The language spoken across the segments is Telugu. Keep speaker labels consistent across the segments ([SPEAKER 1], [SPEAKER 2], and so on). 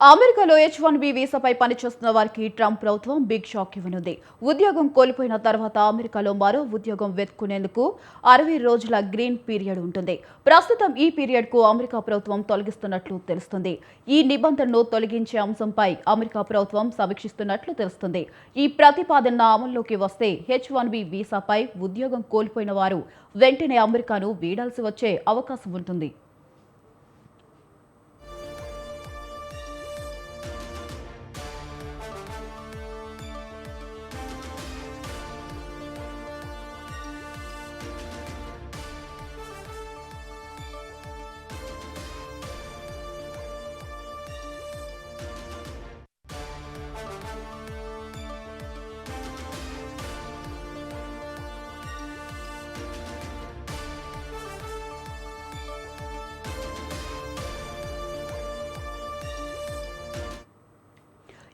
[SPEAKER 1] అమెరికాలో H1B వీసాపై పనిచేస్తున్న వారికి ట్రంప్ ప్రభుత్వం బిగ్ షాక్ ఇవ్వనుంది. ఉద్యోగం కోల్పోయిన తర్వాత అమెరికాలో మరో ఉద్యోగం వెతుక్కునేందుకు 60 రోజుల గ్రీన్ పీరియడ్ ఉంటుంది. ప్రస్తుతం ఈ పీరియడ్కు అమెరికా ప్రభుత్వం తొలగిస్తున్నట్లు తెలుస్తుంది. ఈ నిబంధనను తొలగించే అంశంపై అమెరికా ప్రభుత్వం సమీక్షిస్తున్నట్లు తెలుస్తుంది. ఈ ప్రతిపాదన అమల్లోకి వస్తే H1B వీసాపై ఉద్యోగం కోల్పోయిన వారు వెంటనే అమెరికాను వీడాల్సి వచ్చే అవకాశం ఉంటుంది.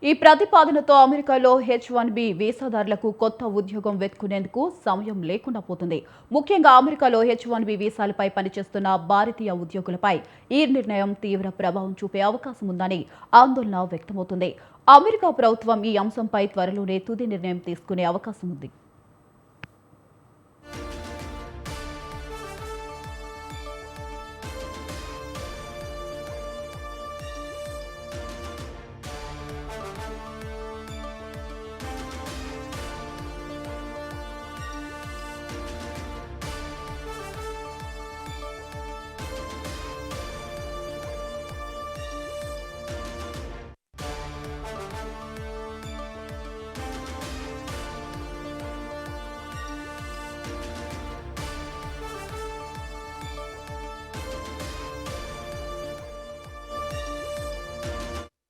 [SPEAKER 1] ఈ ప్రతిపాదనతో అమెరికాలో H1B వీసాదారులకు కొత్త ఉద్యోగం వెతుకునేందుకు సమయం లేకుండా పోతుంది. ముఖ్యంగా అమెరికాలో H1B వీసాలపై పనిచేస్తున్న భారతీయ ఉద్యోగులపై ఈ నిర్ణయం తీవ్ర ప్రభావం చూపే అవకాశం ఉందని ఆందోళన వ్యక్తమవుతుంది. అమెరికా ప్రభుత్వం ఈ అంశంపై త్వరలోనే తుది నిర్ణయం తీసుకునే అవకాశం ఉంది.